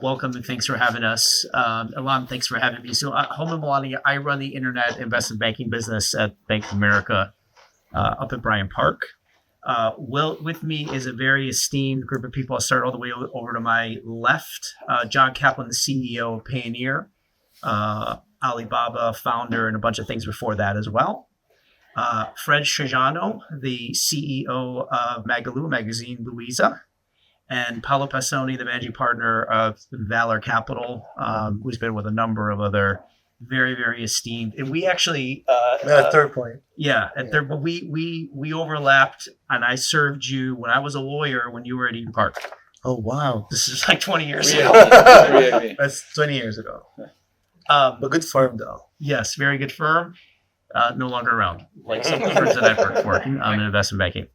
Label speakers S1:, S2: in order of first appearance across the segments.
S1: welcome and thanks for having us. Alon, thanks for having me. So, Home and Milani, I run the internet investment banking business at Bank of America up at Bryant Park. With me is a very esteemed group of people. I'll start all the way over to my left. John Kaplan, the CEO of Payoneer, Alibaba founder, and a bunch of things before that as well. Fred Shajano, the CEO of Magalu, Magazine Louisa, and Paolo Passoni, the managing partner of Valor Capital, who's been with a number of other very, very esteemed. And we actually
S2: Third point.
S1: but we overlapped, and I served you when I was a lawyer when you were at Eden Park.
S2: Oh wow,
S1: This is like 20 years ago.
S2: that's 20 years ago. But good firm though.
S1: Yes, very good firm. No longer around, like some of the firms that I've worked for in investment banking.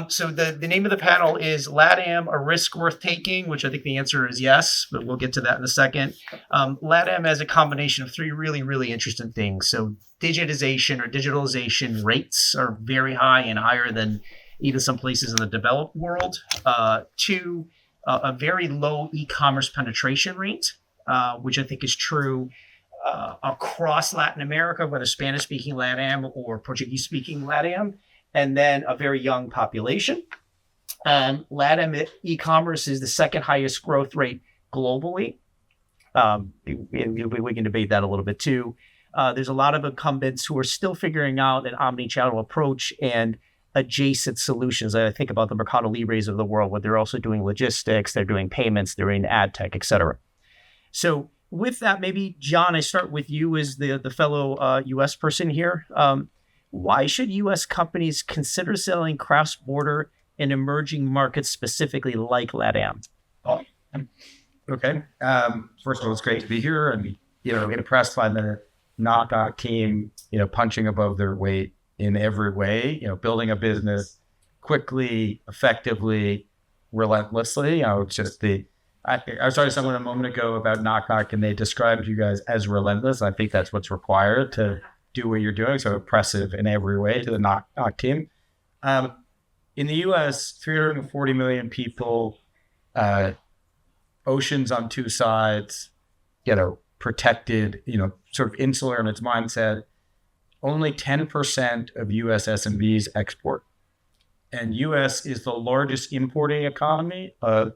S1: So the name of the panel is LatAm, a risk worth taking, which I think the answer is yes, but we'll get to that in a second. LatAm has a combination of three really, really interesting things. So digitization or digitalization rates are very high and higher than even some places in the developed world. Two, a very low e-commerce penetration rate, which I think is true across Latin America, whether Spanish-speaking LatAm or Portuguese-speaking LatAm, and then a very young population. LatAm e-commerce is the second highest growth rate globally. We can debate that a little bit too. There's a lot of incumbents who are still figuring out an omni-channel approach and adjacent solutions. I think about the Mercado Libres of the world, where they're also doing logistics, they're doing payments, they're in ad tech, et cetera. So with that, maybe, John, I start with you as the fellow U.S. person here. Why should U.S. companies consider selling cross-border in emerging markets, specifically like LatAm?
S3: Okay. First of all, it's great to be here, and impressed by the knockout team, punching above their weight in every way. Building a business quickly, effectively, relentlessly. It's just I was talking to someone a moment ago about Knock, and they described you guys as relentless. I think that's what's required to do what you're doing. So impressive in every way to the Knock team. In the U.S., 340 million people, oceans on two sides, protected, sort of insular in its mindset. Only 10% of U.S. SMBs export. And U.S. is the largest importing economy of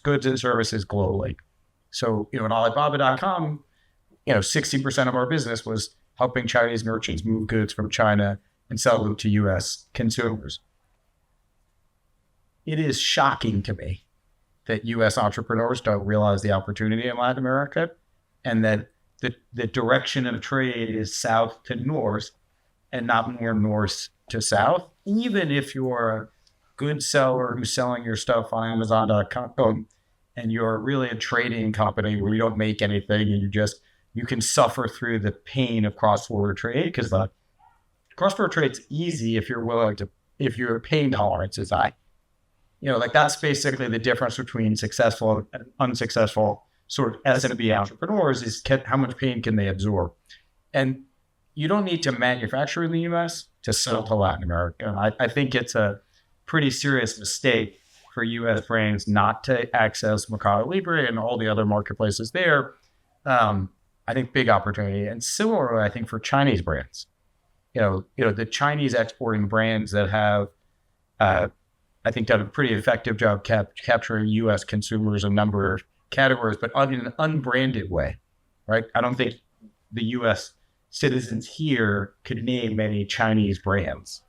S3: goods and services globally. So, at Alibaba.com, 60% of our business was helping Chinese merchants move goods from China and sell them to U.S. consumers. It is shocking to me that U.S. entrepreneurs don't realize the opportunity in Latin America, and that the direction of trade is south to north and not more north to south. Even if you're a good seller who's selling your stuff on Amazon.com and you're really a trading company where you don't make anything and you can suffer through the pain of cross-border trade, because the cross-border trade's easy if your pain tolerance is high. That's basically the difference between successful and unsuccessful sort of SMB entrepreneurs is how much pain can they absorb. And you don't need to manufacture in the U.S. to sell to Latin America. I think it's a pretty serious mistake for U.S. brands not to access Mercado Libre and all the other marketplaces there. I think big opportunity. And similarly, I think for Chinese brands, the Chinese exporting brands that have, I think, done a pretty effective job capturing U.S. consumers in a number of categories, but in an unbranded way, right? I don't think the U.S. citizens here could name many Chinese brands,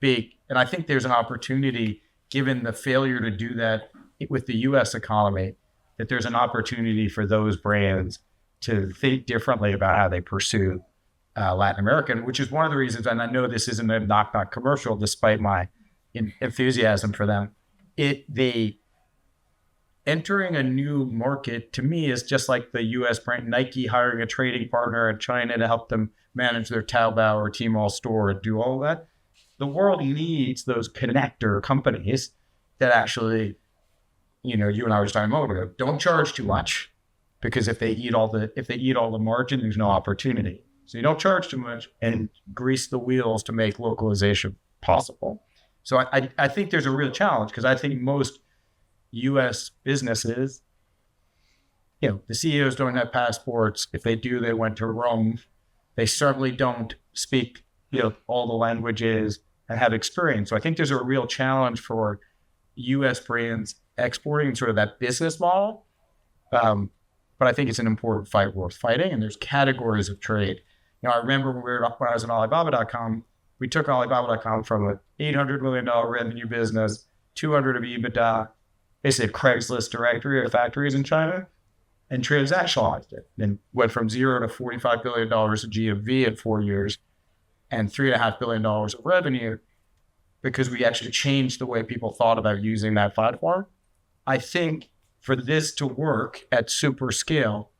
S3: big. And I think there's an opportunity, given the failure to do that with the U.S. economy, that there's an opportunity for those brands to think differently about how they pursue Latin American, which is one of the reasons, and I know this isn't a knock commercial, despite my enthusiasm for them. Entering a new market, to me, is just like the U.S. brand Nike hiring a trading partner in China to help them manage their Taobao or Tmall store and do all of that. The world needs those connector companies that actually, you and I were just talking a moment ago, don't charge too much, because if they eat all the margin, there's no opportunity. So you don't charge too much and grease the wheels to make localization possible. So I think there's a real challenge, because I think most U.S. businesses the CEOs don't have passports. If they do, they went to Rome. They certainly don't speak, all the languages and have experience. So I think there's a real challenge for U.S. brands exporting sort of that business model. But I think it's an important fight worth fighting. And there's categories of trade. I remember when I was at Alibaba.com, we took Alibaba.com from an $800 million revenue business, 200 of EBITDA, basically a Craigslist directory of factories in China, and transactionalized it. And went from zero to $45 billion of GMV in 4 years and $3.5 billion of revenue because we actually changed the way people thought about using that platform. I think for this to work at super scale,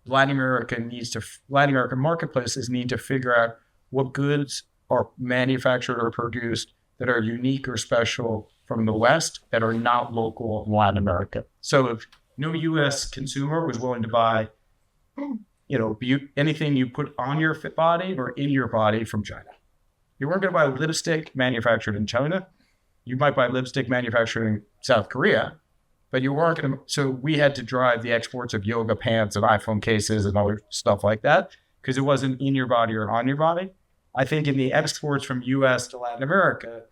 S3: Latin American marketplaces need to figure out what goods are manufactured or produced that are unique or special from the West that are not local in Latin America. So if no U.S. consumer was willing to buy, anything you put on your body or in your body from China, you weren't going to buy lipstick manufactured in China. You might buy lipstick manufactured in South Korea, but you weren't going to. So we had to drive the exports of yoga pants and iPhone cases and other stuff like that because it wasn't in your body or on your body. I think in the exports from U.S. to Latin America,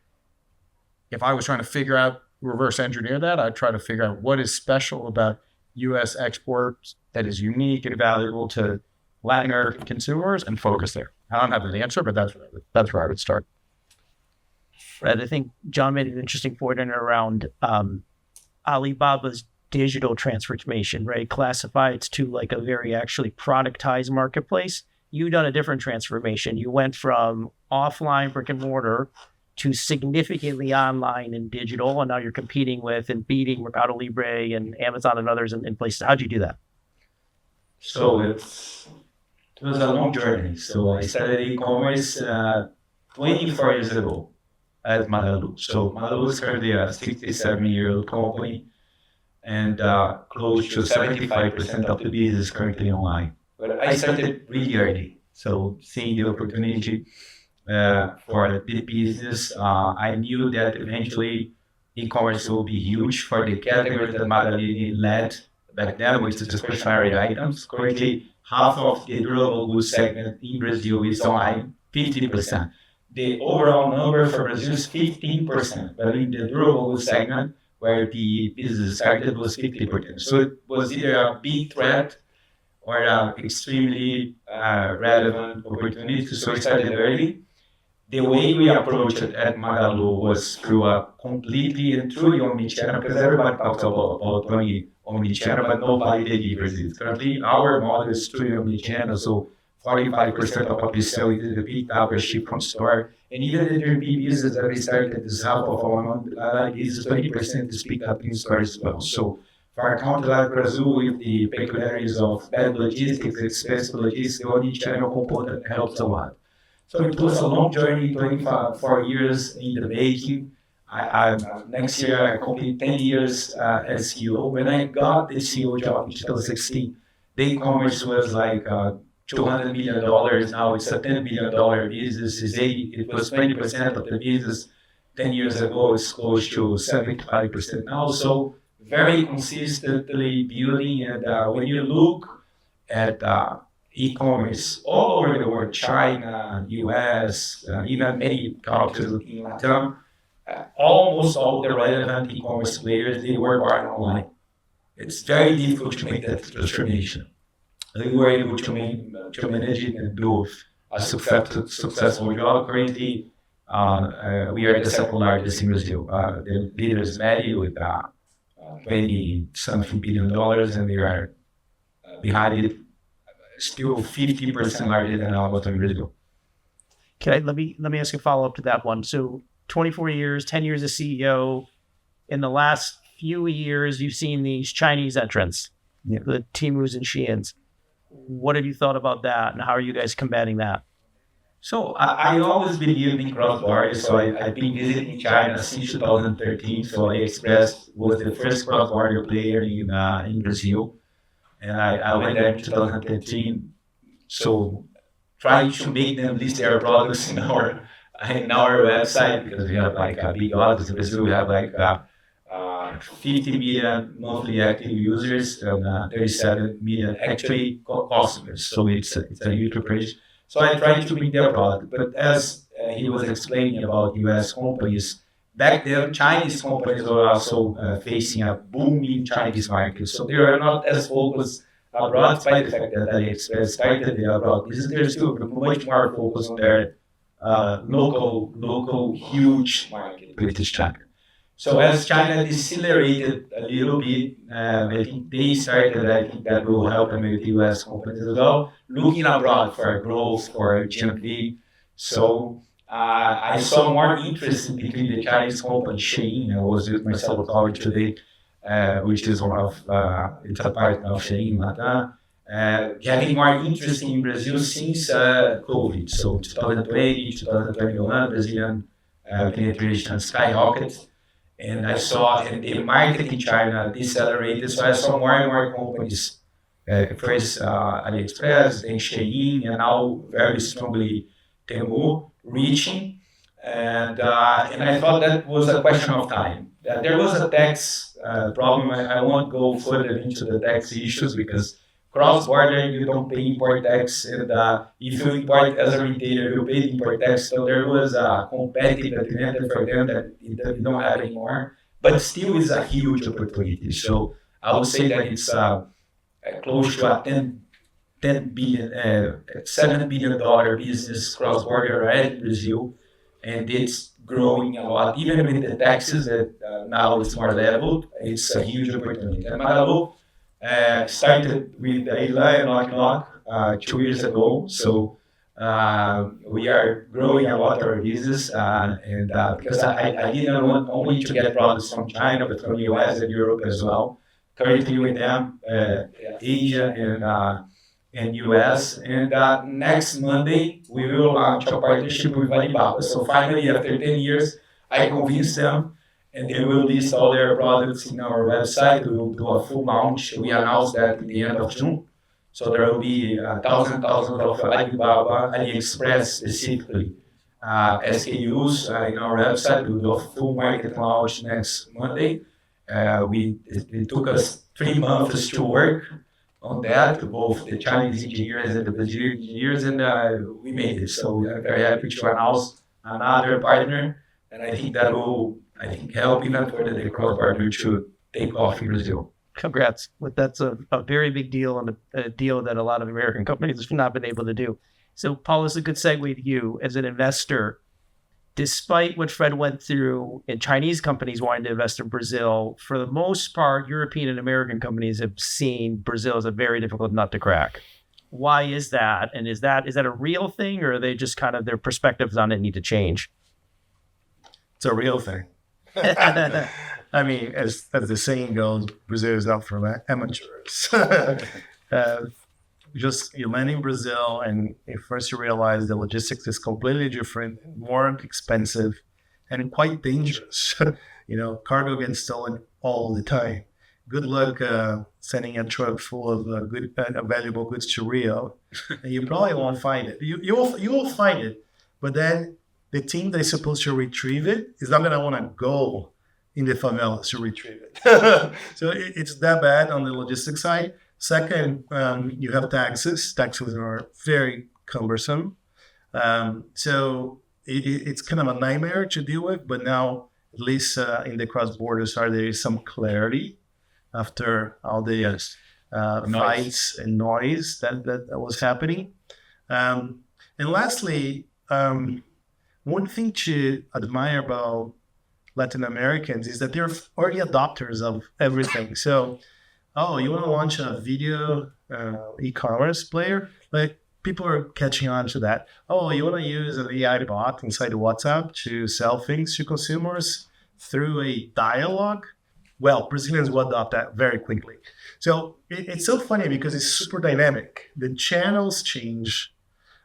S3: if I was trying to reverse engineer that, I'd try to figure out what is special about U.S. exports that is unique and valuable to Latin American consumers and focus there. I don't have an answer, but that's where I would start.
S4: Fred, I think John made an interesting point in around Alibaba's digital transformation, right? Classifieds to like a very actually productized marketplace. You've done a different transformation. You went from offline brick and mortar to significantly online and digital, and now you're competing with and beating Mercado Libre and Amazon and others in places. How'd you do that?
S5: So it was a long journey. So I started e-commerce 24 years ago at Magalu. So Magalu is currently a 67-year-old company, and close to 75% of the business is currently online. But I started really early. So seeing the opportunity for the business, I knew that eventually e-commerce will be huge for the category that Magalu led back then, which is discretionary items. Currently, half of the durable goods segment in Brazil is online, 50%. The overall number for Brazil is 15%, but in the durable goods segment, where the business started, was 50%. So it was either a big threat or an extremely relevant opportunity. So we started early. The way we approached it at Magalu was through a completely and truly omnichannel, because everybody talks about only omnichannel, but nobody delivers it. Currently, our model is truly omnichannel, so 45% of what we sell is the picked up or shipped from store. And even the Airbnb business that we started is half of our business, 20% is picked up in store as well. So for a country like Brazil, with the peculiarities of bad logistics, expensive logistics, the omnichannel component helps a lot. So it was a long journey, 24 years in the making. Next year, I complete 10 years as CEO. When I got the CEO job in 2016, the e-commerce was like $200 million. Now it's a $10 billion business. It was 20% of the business 10 years ago. It's close to 75% now. So very consistently building. And when you look at e-commerce all over the world, China, US, even many countries in LatAm, almost all the relevant e-commerce players, they were born online. It's very difficult to make that transformation. We were able to manage it and do a successful job. Currently, we are the second largest in Brazil. The leader is Medi with $20-something billion, and we are behind it, still 50% larger than Alibaba in Brazil.
S4: Okay, let me ask you a follow-up to that one. So 24 years, 10 years as CEO. In the last few years, you've seen these Chinese entrants, the Temus and Sheins. What have you thought about that, and how are you guys combating that?
S5: So I always believed in cross-border. So I've been visiting China since 2013. So AliExpress was the first cross-border player in Brazil. And I went there in 2013. So trying to make them list their products in our website, because we have like a big audience in Brazil. We have like 50 million monthly active users and 37 million actually customers. So it's a huge operation. So I tried to bring their product. But as he was explaining about US companies, back then Chinese companies were also facing a booming Chinese market. So they are not as focused abroad, despite the fact that AliExpress started the abroad business. They're still much more focused on their local huge market, British China. So as China decelerated a little bit, I think they started, I think that will help them with the US companies as well, looking abroad for growth, for GMP. So I saw more interest between the Chinese company, Shein. I was with myself college today, which is one of, it's a partner of Shein, LatAm. Having more interest in Brazil since COVID. So 2020, 2021, Brazilian penetration skyrocketed. And I saw the market in China decelerated. So I saw more and more companies, first AliExpress, then Shein, and now very strongly Temu reaching. And I thought that was a question of time. There was a tax problem. I won't go further into the tax issues because cross-border, you don't pay import tax, and if you import as a retailer, you pay import tax. So there was a competitive advantage for them that they don't have anymore. But still is a huge opportunity. So I would say that it's close to a $7 billion business cross-border already in Brazil, and it's growing a lot. Even with the taxes that now it's more leveled, it's a huge opportunity. And Magalu started with Eli and Knock 2 years ago. So we are growing a lot our business, and because I didn't want only to get products from China, but from the US and Europe as well. Currently with them, Asia and US. And next Monday, we will launch a partnership with Alibaba. So finally, after 10 years, I convinced them, and they will list all their products in our website. We will do a full launch. We announced that in the end of June. So there will be thousands of Alibaba, AliExpress specifically, SKUs in our website. We will do a full market launch next Monday. It took us 3 months to work on that, both the Chinese engineers and the Brazilian engineers, and we made it. So we are very happy to announce another partner, and I think that will help even further the cross-border to take off in Brazil.
S4: Congrats. That's a very big deal, and a deal that a lot of American companies have not been able to do. So, Paul, it's a good segue to you as an investor. Despite what Fred went through and Chinese companies wanting to invest in Brazil, for the most part, European and American companies have seen Brazil as a very difficult nut to crack. Why is that? And is that a real thing, or are they just kind of their perspectives on it need to change?
S2: It's a real thing. I mean, as the saying goes, Brazil is out for amateurs. Just you land in Brazil, and first you realize the logistics is completely different, more expensive, and quite dangerous. Cargo gets stolen all the time. Good luck sending a truck full of valuable goods to Rio, and you probably won't find it. You will find it, but then the team that is supposed to retrieve it is not going to want to go in the favelas to retrieve it. So it's that bad on the logistics side. Second, you have taxes. Taxes are very cumbersome. So it's kind of a nightmare to deal with, but now, at least in the cross-border side, there is some clarity after all the fights and noise that was happening. And lastly, one thing to admire about Latin Americans is that they're early adopters of everything. So, you want to launch a video e-commerce player? Like, people are catching on to that. You want to use an AI bot inside WhatsApp to sell things to consumers through a dialogue? Well, Brazilians will adopt that very quickly. So it's so funny because it's super dynamic. The channels change.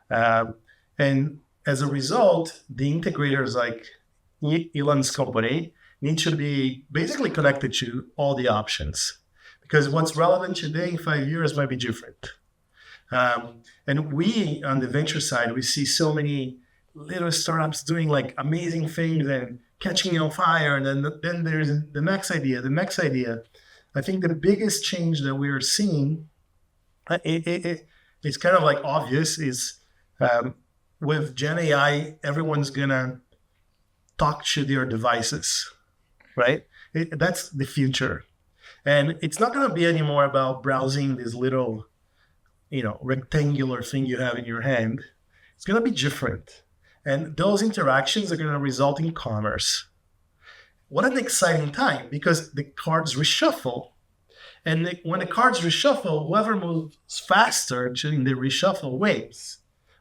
S2: And as a result, the integrators like Elon's company need to be basically connected to all the options. Because what's relevant today in 5 years might be different. And we, on the venture side, we see so many little startups doing like amazing things and catching on fire, and then there's the next idea. I think the biggest change that we are seeing, it's kind of like obvious, is with Gen AI, everyone's gonna talk to their devices, right? That's the future, and it's not gonna be anymore about browsing this little, rectangular thing you have in your hand. It's gonna be different, and those interactions are gonna result in commerce. What an exciting time, because the cards reshuffle. And when the cards reshuffle, whoever moves faster during the reshuffle wins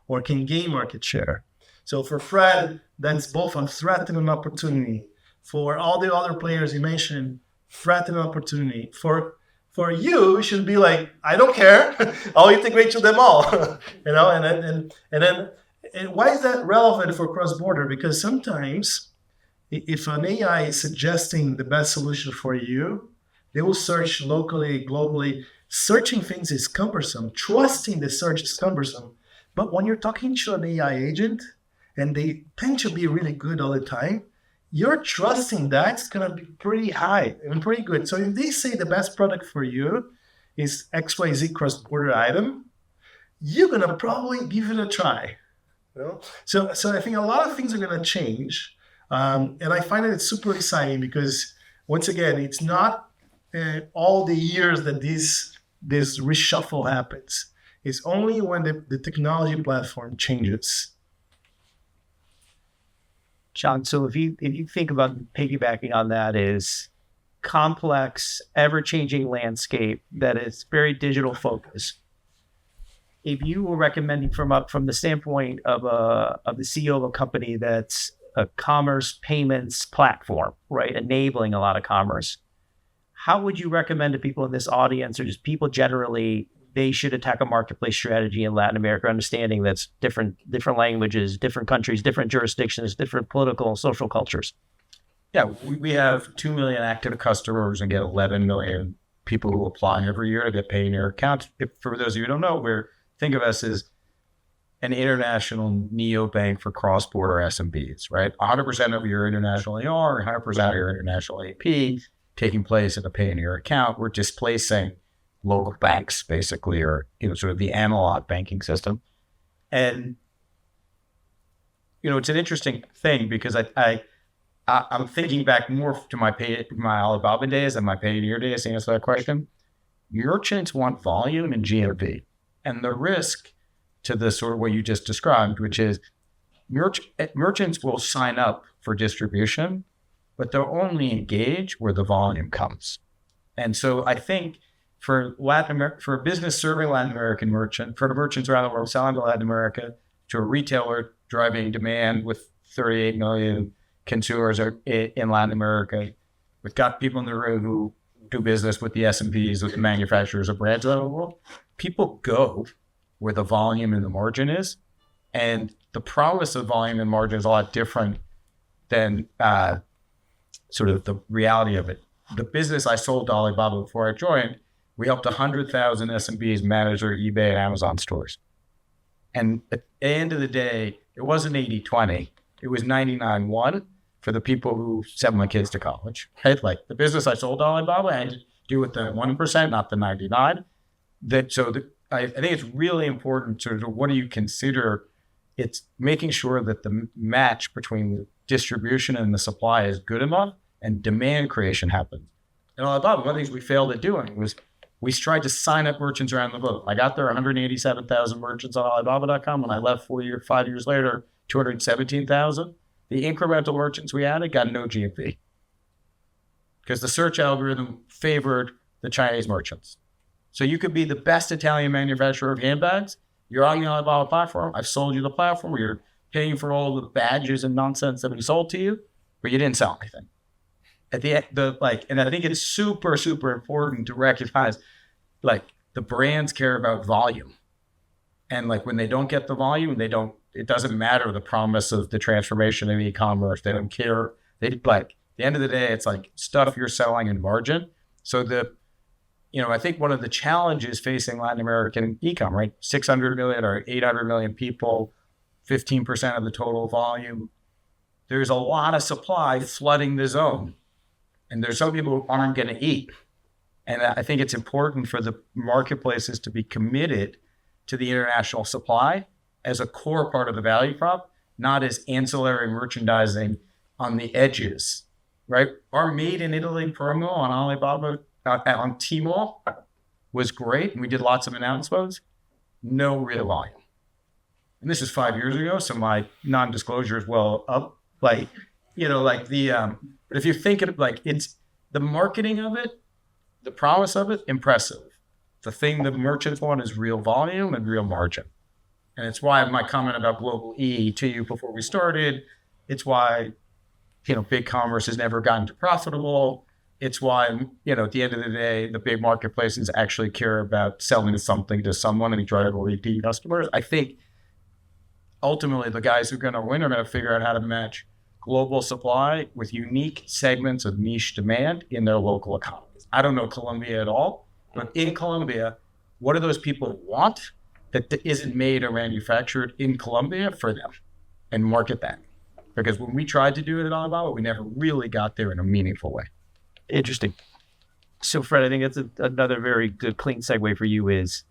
S2: or can gain market share. So for Fred, that's both a threat and an opportunity. For all the other players you mentioned, threat and opportunity. For you, it should be like, I don't care. I'll integrate to them all. And why is that relevant for cross-border? Because sometimes if an AI is suggesting the best solution for you, they will search locally, globally. Searching things is cumbersome. Trusting the search is cumbersome. But when you're talking to an AI agent, and they tend to be really good all the time, your trusting that's going to be pretty high and pretty good. So if they say the best product for you is XYZ cross-border item, you're going to probably give it a try. So I think a lot of things are going to change. And I find that it's super exciting because, once again, it's not all the years that this reshuffle happens. It's only when the technology platform changes.
S4: John, so if you think about piggybacking on that, is complex, ever-changing landscape that is very digital focused. If you were recommending from the standpoint of the CEO of a company that's a commerce payments platform, right, enabling a lot of commerce, how would you recommend to people in this audience, or just people generally, they should attack a marketplace strategy in Latin America, understanding that's different languages, different countries, different jurisdictions, different political and social cultures?
S3: Yeah, we have 2 million active customers and get 11 million people who apply every year to get paid in your account. For those of you who don't know, think of us as an international neobank for cross-border SMBs, right? 100% of your international AR, 100% of your international AP taking place in a pay in your account. We're displacing local banks, basically, or sort of the analog banking system. And it's an interesting thing because I'm thinking back more to my Alibaba days and my Payoneer days to answer that question. Merchants want volume and GMV, and the risk to the sort of what you just described, which is merchants will sign up for distribution, but they'll only engage where the volume comes. And so I think for Latin America, for a business serving Latin American merchant, for merchants around the world selling to Latin America, to a retailer driving demand with 38 million consumers in Latin America, we've got people in the room who do business with the S&Ps, with the manufacturers of brands around the world. People go where the volume and the margin is. And the promise of volume and margin is a lot different than sort of the reality of it. The business I sold to Alibaba before I joined, we helped 100,000 SMBs manage their eBay and Amazon stores. And at the end of the day, it wasn't 80-20. It was 99-1 for the people who sent my kids to college, right? Like the business I sold to Alibaba, I had to do with the 1%, not the 99. I think it's really important to what do you consider? It's making sure that the match between the distribution and the supply is good enough and demand creation happens. And Alibaba, one of the things we failed at doing was we tried to sign up merchants around the globe. I got there 187,000 merchants on Alibaba.com. When I left 5 years later, 217,000. The incremental merchants we added got no GMV because the search algorithm favored the Chinese merchants. So you could be the best Italian manufacturer of handbags. You're on the Alibaba platform. I've sold you the platform. You're paying for all the badges and nonsense that we sold to you, but you didn't sell anything. At the end, and I think it's super, super important to recognize, the brands care about volume, and when they don't get the volume, it doesn't matter the promise of the transformation of e-commerce. They don't care. At the end of the day, it's stuff you're selling in margin. So I think one of the challenges facing Latin American e-com, right? 600 million or 800 million people, 15% of the total volume. there's a lot of supply flooding the zone. And there's some people who aren't going to eat. And I think it's important for the marketplaces to be committed to the international supply as a core part of the value prop, not as ancillary merchandising on the edges, right? Our Made in Italy promo on Alibaba, on Tmall was great. And we did lots of announcements. No real volume. And this is 5 years ago, so my non-disclosure is well up. But if you think of it, it's the marketing of it, the promise of it, impressive. The thing the merchants want is real volume and real margin. And it's why my comment about global E to you before we started, it's why, big commerce has never gotten to profitable. It's why, at the end of the day, the big marketplaces actually care about selling something to someone and try to repeat customers. I think ultimately the guys who are going to win are going to figure out how to match global supply with unique segments of niche demand in their local economies. I don't know Colombia at all, but in Colombia, what do those people want that isn't made or manufactured in Colombia for them, and market that? Because when we tried to do it at Alibaba, we never really got there in a meaningful way.
S4: Interesting. So, Fred, I think that's another very good, clean segue for you is,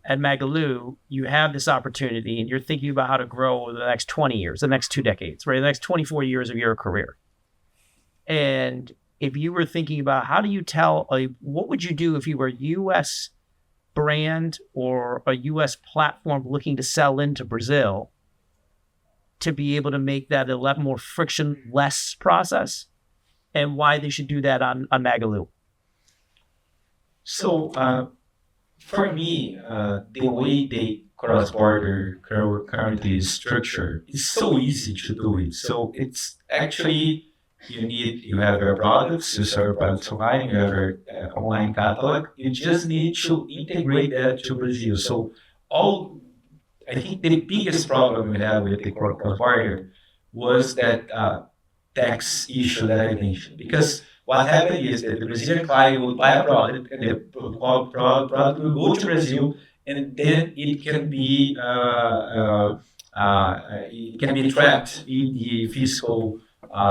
S4: at Magalu, you have this opportunity and you're thinking about how to grow over the next 20 years, the next 2 decades, right? The next 24 years of your career. And if you were thinking about how do you tell, what would you do if you were a U.S. brand or a U.S. platform looking to sell into Brazil to be able to make that a lot more frictionless process, and why they should do that on Magalu?
S5: So, for me, the way the cross-border currently is structured is so easy to do it. So it's actually, you have your products, you sell your products online, you have your online catalog. You just need to integrate that to Brazil. So I think the biggest problem we have with the cross-border was that tax issue that I mentioned. Because what happened is that the Brazilian client will buy a product, and the product will go to Brazil, and then it can be trapped in the fiscal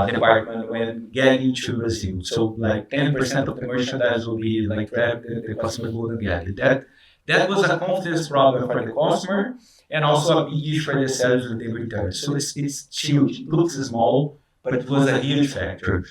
S5: department when getting to Brazil. So like 10% of the merchandise will be like trapped, the customer wouldn't get it. That was a confidence problem for the customer, and also a big issue for the sellers with the return. So it's huge. It looks small, but it was a huge factor.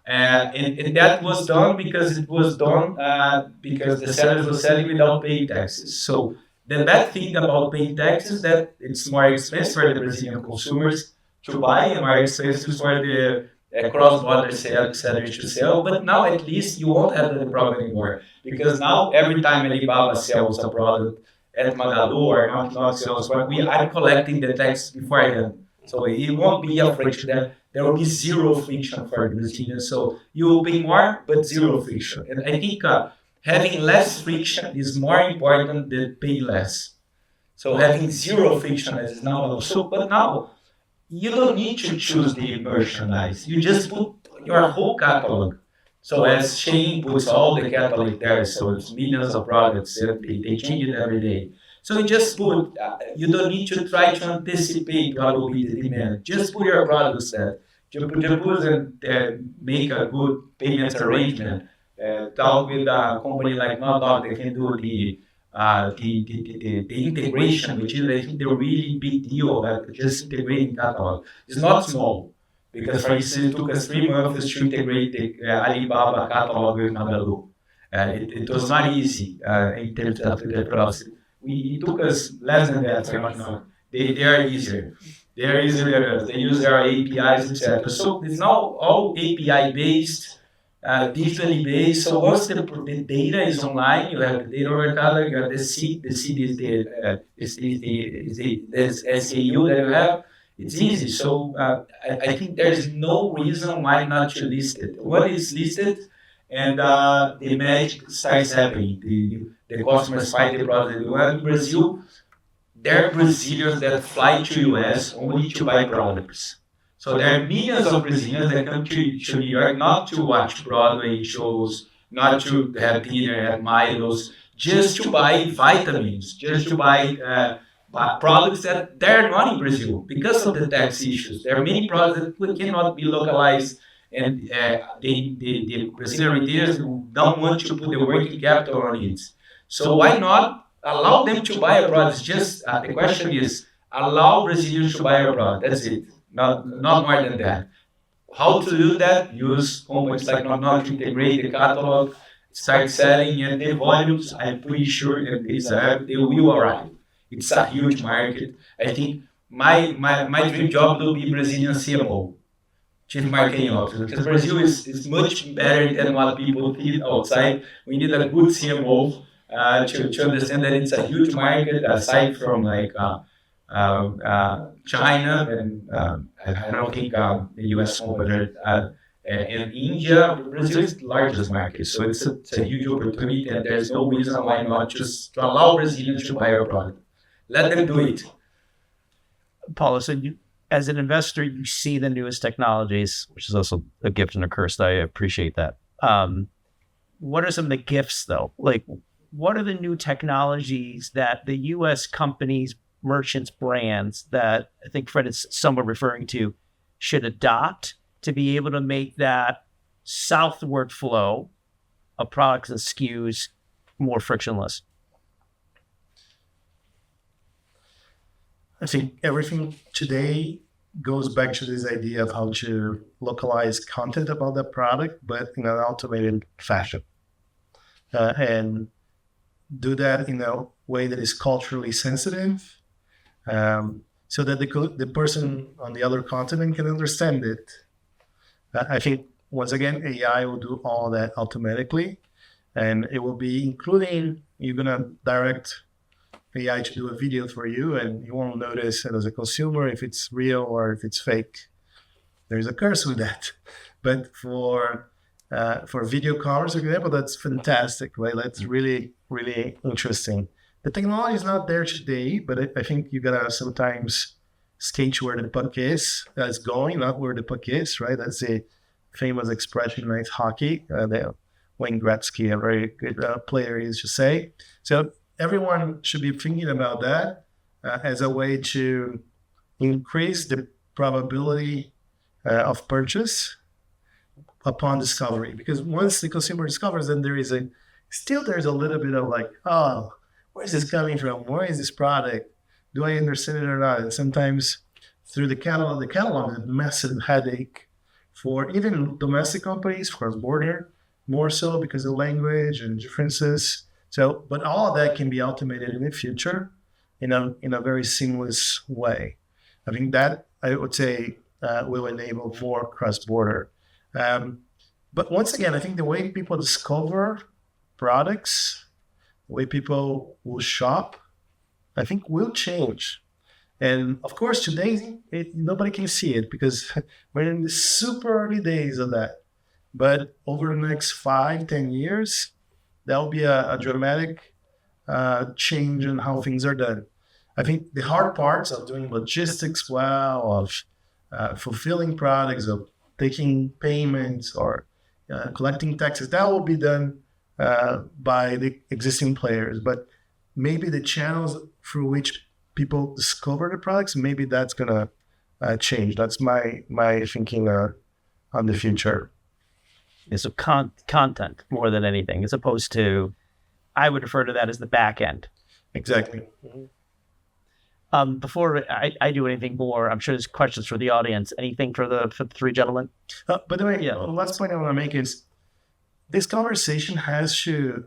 S5: And that was done because the sellers were selling without paying taxes. So the bad thing about paying taxes is that it's more expensive for the Brazilian consumers to buy and more expensive for the cross-border sellers to sell. But now at least you won't have that problem anymore, because now every time Alibaba sells a product at Magalu or not sells, but we are collecting the tax beforehand. So it won't be a friction. There will be zero friction for the Brazilians. So you will pay more, but zero friction. And I think having less friction is more important than pay less. So having zero friction is now so. But now you don't need to choose the merchandise. You just put your whole catalog. So as Shane puts all the catalog there, so it's millions of products. They change it every day. So you just put, you don't need to try to anticipate what will be the demand. Just put your products there. Just put and make a good payment arrangement. Talk with a company like Nodog that can do the integration, which is, I think, the really big deal that just integrating catalog. It's not small, because for instance, it took us 3 months to integrate the Alibaba catalog with Magalu. It was not easy in terms of the process. It took us less than that. So they are easier. They are easier than us. They use their APIs, etc. So it's now all API based, digitally based. So once the data is online, you have the data catalog, you have the seed. The seed is the SAU that you have. It's easy. So I think there is no reason why not to list it. When it's listed, and the magic starts happening. The customers find the product they want. In Brazil, there are Brazilians that fly to US only to buy products. So there are millions of Brazilians that come to New York not to watch Broadway shows, not to have dinner at Milo's, just to buy vitamins, just to buy products that they're not in Brazil because of the tax issues. There are many products that cannot be localized, and the Brazilian retailers don't want to put the working capital on it. So why not allow them to buy a product? Just the question is, allow Brazilians to buy a product. That's it. Not more than that. How to do that? Use companies like not to integrate the catalog, start selling, and the volumes, I'm pretty sure that they will arrive. It's a huge market. I think my dream job will be Brazilian CMO, Chief Marketing Officer, because Brazil is much better than what people think outside. We need a good CMO to understand that it's a huge market aside from China, and I don't think the US competitor and India. Brazil is the largest market, so it's a huge opportunity, and there's no reason why not just to allow Brazilians to buy our product. Let them do it.
S4: Paulo, so you, as an investor, you see the newest technologies, which is also a gift and a curse. I appreciate that. What are some of the gifts, though? Like, what are the new technologies that the U.S. companies, merchants, brands that I think Fred is somewhat referring to should adopt to be able to make that southward flow of products and SKUs more frictionless?
S2: I think everything today goes back to this idea of how to localize content about the product, but in an automated fashion. And do that in a way that is culturally sensitive, so that the person on the other continent can understand it. I think, once again, AI will do all that automatically, and it will be including, you're going to direct AI to do a video for you, and you won't notice it as a consumer if it's real or if it's fake. There's a curse with that. But for video commerce, for example, that's fantastic, right? That's really, really interesting. The technology is not there today, but I think you gotta sometimes skate where the puck is. That's going, not where the puck is, right? That's a famous expression in ice hockey. Wayne Gretzky, a very good player, used to say. So everyone should be thinking about that as a way to increase the probability of purchase upon discovery. Because once the consumer discovers, then there's a little bit of like, oh, where is this coming from? Where is this product? Do I understand it or not? And sometimes through the catalog is a massive headache for even domestic companies, cross-border, more so because of language and differences. So, but all of that can be automated in the future in a very seamless way. I think that, I would say, will enable more cross-border. But once again, I think the way people discover products, the way people will shop, I think will change. And of course, today, nobody can see it because we're in the super early days of that. But over the next 5-10 years, there'll be a dramatic change in how things are done. I think the hard parts of doing logistics well, of fulfilling products, of taking payments or collecting taxes, that will be done by the existing players. But maybe the channels through which people discover the products, maybe that's going to change. That's my thinking on the future.
S4: Yeah, so content more than anything, as opposed to, I would refer to that as the back end.
S2: Exactly.
S4: Before I do anything more, I'm sure there's questions for the audience. Anything for the three gentlemen?
S2: By the way, the last point I want to make is this conversation has to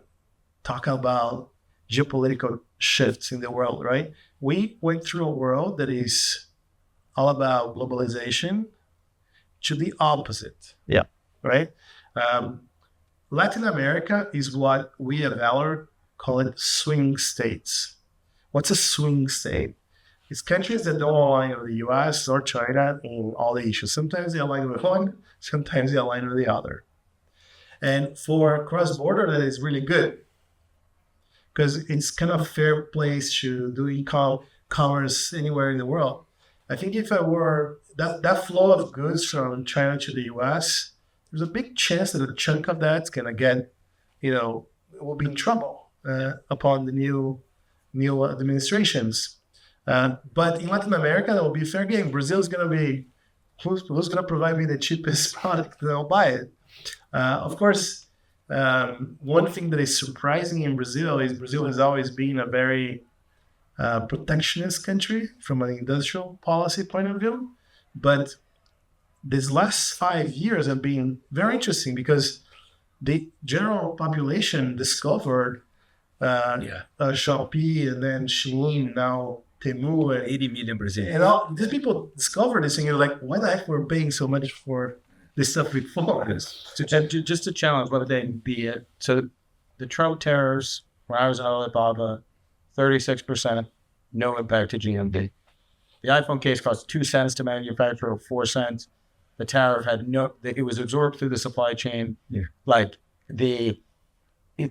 S2: talk about geopolitical shifts in the world, right? We went through a world that is all about globalization to the opposite.
S4: Yeah.
S2: Right? Latin America is what we at Valor call it swing states. What's a swing state? It's countries that don't align with the US or China in all the issues. Sometimes they align with one, sometimes they align with the other. And for cross-border, that is really good because it's kind of a fair place to do e-commerce anywhere in the world. I think if I were that flow of goods from China to the US, there's a big chance that a chunk of that's going to get, will be in trouble upon the new administrations. But in Latin America, that will be fair game. Brazil is going to be who's going to provide me the cheapest product, and I'll buy it. Of course, one thing that is surprising in Brazil is Brazil has always been a very protectionist country from an industrial policy point of view. But these last 5 years have been very interesting because the general population discovered Shopee and then Shein, now Temu, and
S5: 80 million Brazilians.
S2: and all these people discovered this, and you're like, why the heck we're paying so much for this stuff before?
S3: Just to challenge what they be it. So the Trump tariffs, when I was at Alibaba, 36%, no impact to GMV. The iPhone case cost 2 cents to manufacture, or 4 cents. The tariff had it was absorbed through the supply chain.
S5: Yeah.
S3: Like I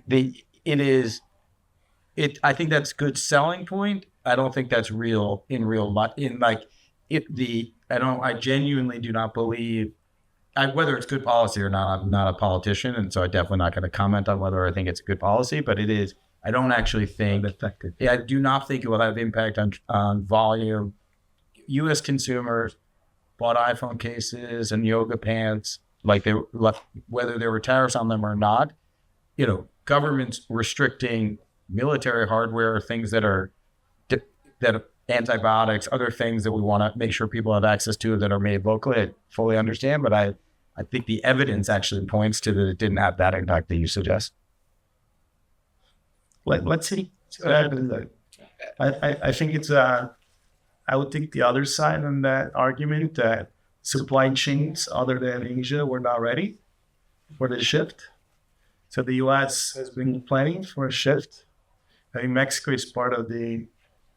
S3: think that's good selling point. I don't think that's real life. I genuinely do not believe, whether it's good policy or not, I'm not a politician, and so I'm definitely not going to comment on whether I think it's a good policy, but it is. I don't actually think
S5: Effective.
S3: I do not think it will have impact on volume. U.S. consumers bought iPhone cases and yoga pants, whether there were tariffs on them or not. Governments restricting military hardware, things that are antibiotics, other things that we want to make sure people have access to that are made locally. I fully understand, but I think the evidence actually points to that it didn't have that impact that you suggest.
S2: Let's see. I think it's I would take the other side on that argument that supply chains other than Asia were not ready for the shift. So the U.S. has been planning for a shift. I think Mexico is part of the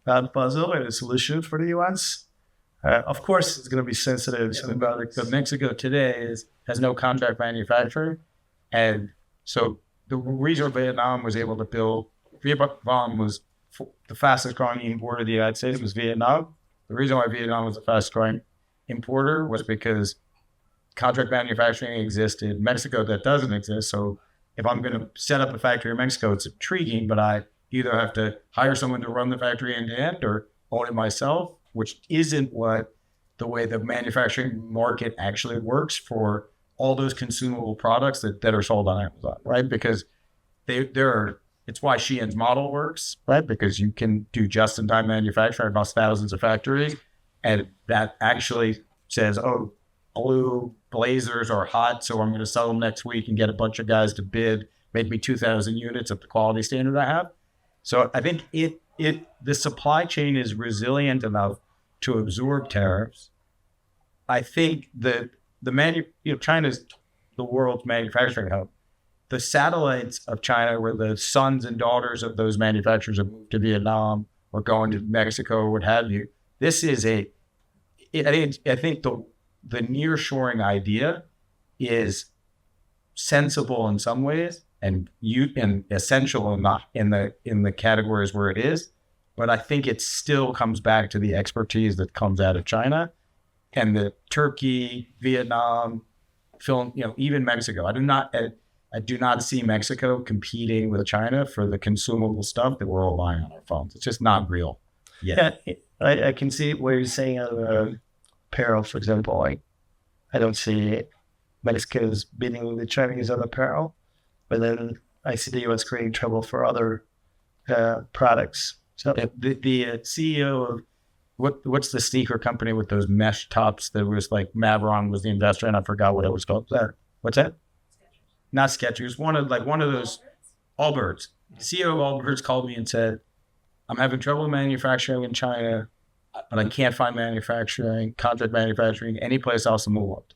S2: puzzle and a solution for the U.S. Of course, it's going to be sensitive to the product.
S3: But Mexico today has no contract manufacturer, and so the reason Vietnam was able to build, Vietnam was the fastest growing importer of the United States was Vietnam. The reason why Vietnam was the fastest growing importer was because contract manufacturing existed. Mexico, that doesn't exist. So if I'm going to set up a factory in Mexico, it's intriguing, but I either have to hire someone to run the factory end to end or own it myself, which isn't the way the manufacturing market actually works for all those consumable products that are sold on Amazon, right? Because it's why Shein's model works, right? Because you can do just-in-time manufacturing across thousands of factories, and that actually says, oh, blue blazers are hot, so I'm going to sell them next week and get a bunch of guys to bid, make me 2,000 units at the quality standard I have. So I think the supply chain is resilient enough to absorb tariffs. I think that China's the world's manufacturing hub. The satellites of China were the sons and daughters of those manufacturers have moved to Vietnam or going to Mexico or what have you. This is I think the nearshoring idea is sensible in some ways and essential in the categories where it is. But I think it still comes back to the expertise that comes out of China and the Turkey, Vietnam, even Mexico. I do not see Mexico competing with China for the consumable stuff that we're all buying on our phones. It's just not real yet.
S4: Yeah, I can see what you're saying on apparel, for example. I don't see Mexico's bidding with the Chinese on apparel, but then I see the U.S. creating trouble for other products. So
S3: the CEO of what's the sneaker company with those mesh tops that was like Mavron was the investor, and I forgot what it was called. What's that? Not Skechers. One of those Allbirds. CEO of Allbirds called me and said, "I'm having trouble manufacturing in China, but I can't find contract manufacturing any place else in the world.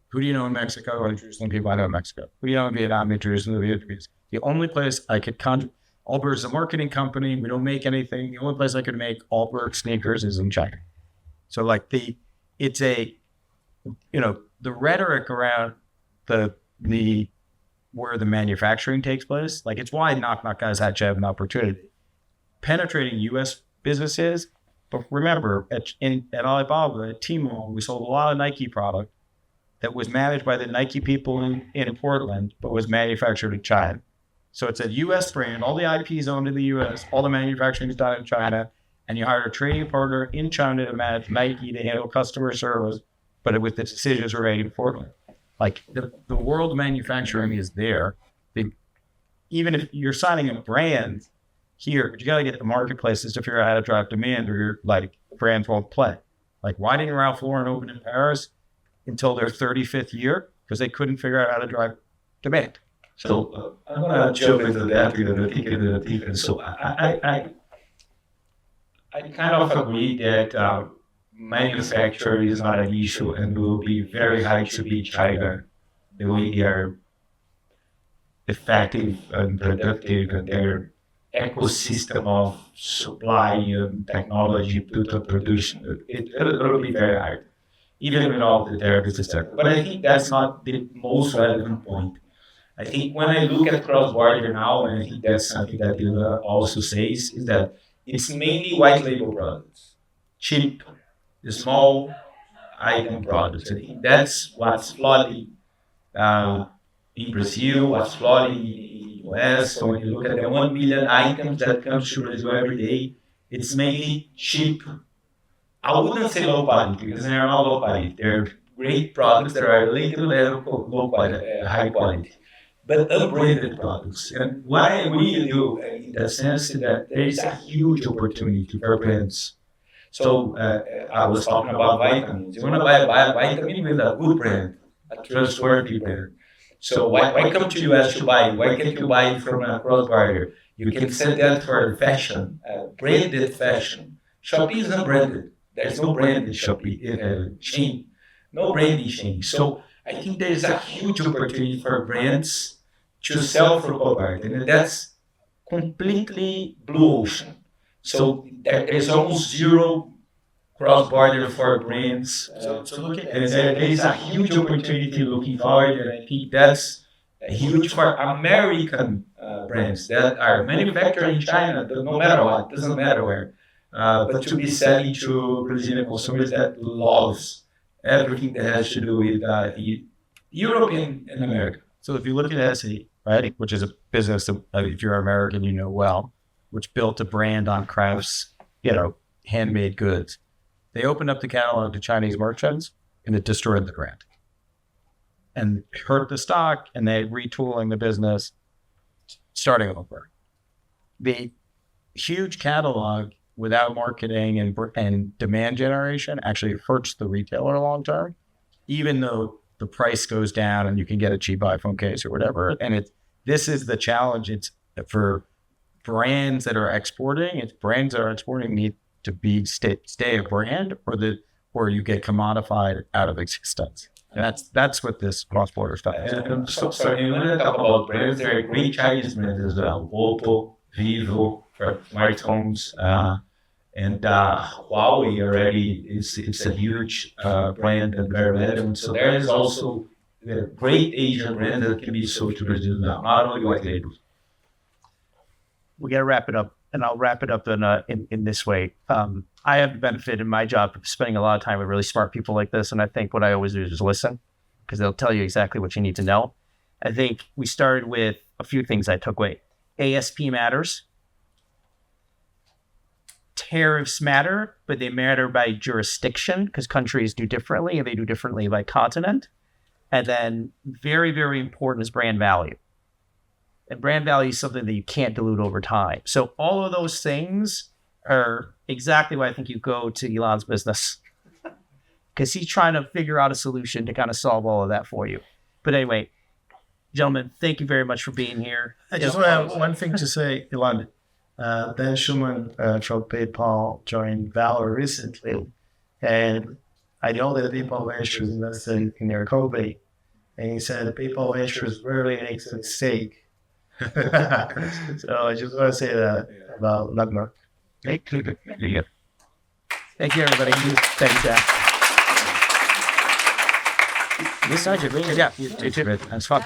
S3: Who do you know in Mexico?" Introduce some people I know in Mexico. Who do you know in Vietnam? Introduce them to Vietnamese. The only place I could Allbirds is a marketing company. We don't make anything. The only place I could make Allbirds sneakers is in China. So the rhetoric around where the manufacturing takes place, it's why knock guys actually have an opportunity. Penetrating U.S. businesses, but remember, at Alibaba, at Tmall, we sold a lot of Nike product that was managed by the Nike people in Portland, but was manufactured in China. So it's a U.S. brand. All the IP is owned in the U.S. All the manufacturing is done in China. and you hired a trading partner in China to manage Nike to handle customer service, but with the decisions were made in Portland. Like the world manufacturing is there. Even if you're signing a brand here, but you got to get the marketplaces to figure out how to drive demand, or your like brands won't play. Like, why didn't Ralph Lauren open in Paris until their 35th year? Because they couldn't figure out how to drive demand.
S5: So I'm gonna jump into that because I think it's a different. So I kind of agree that manufacturing is not an issue and will be very hard to beat China the way they are effective and productive and their ecosystem of supply and technology to production. It'll be very hard, even with all the therapies, etc. But I think that's not the most relevant point. I think when I look at cross-border now, and I think that's something that Ila also says, is that it's mainly white label products, cheap, small item products. I think that's what's flooding in Brazil, what's flooding in the US. So when you look at the 1 million items that comes to Brazil every day, it's mainly cheap. I wouldn't say low quality because they're not low quality. They're great products that are little low quality, high quality, but unbranded products. And what I really do in the sense is that there is a huge opportunity for brands. So I was talking about vitamins. You want to buy a vitamin with a good brand, a trustworthy brand. So why come to US to buy? Why can't you buy it from a cross-border? You can send that for fashion, branded fashion. Shopee is unbranded. There's no brand in Shopee chain, no branding chain. So I think there is a huge opportunity for brands to sell through cross-border, and that's completely blue ocean. So there is almost zero cross-border for brands. And there is a huge opportunity looking forward, and I think that's huge for American brands that are manufactured in China, no matter what, doesn't matter where. But to be selling to Brazilian consumers that loves everything that has to do with Europe and America.
S3: So if you look at Etsy, right, which is a business that if you're American, you know well, which built a brand on crafts, handmade goods. They opened up the catalog to Chinese merchants and it destroyed the brand and hurt the stock, and they retooling the business, starting over. The huge catalog without marketing and demand generation actually hurts the retailer long term, even though the price goes down and you can get a cheap iPhone case or whatever. And this is the challenge. It's for brands that are exporting. It's brands that are exporting need to be stay a brand, or you get commodified out of existence. And that's what this cross-border stuff is.
S5: And so when I talk about brands, there are great Chinese brands as well. Oppo, Vivo, for smartphones, and Huawei already it's a huge brand and very relevant. So there is also a great Asian brand that can be sold to Brazil now, not only white labels.
S4: We got to wrap it up, and I'll wrap it up in this way. I have the benefit in my job of spending a lot of time with really smart people like this, and I think what I always do is just listen, because they'll tell you exactly what you need to know. I think we started with a few things I took away. ASP matters. Tariffs matter, but they matter by jurisdiction because countries do differently, and they do differently by continent. And then very, very important is brand value. And brand value is something that you can't dilute over time. So all of those things are exactly why I think you go to Elon's business, because he's trying to figure out a solution to kind of solve all of that for you. But anyway, gentlemen, thank you very much for being here.
S2: I just want to have one thing to say, Elon. Dan Schumann from PayPal joined Valor recently, and I know that PayPal Ventures invested in their Kobe, and he said PayPal Ventures rarely makes a mistake. So I just want to say that about Lugner.
S4: Thank you, everybody. Thanks, Jack. This sounds really, yeah, it's fun.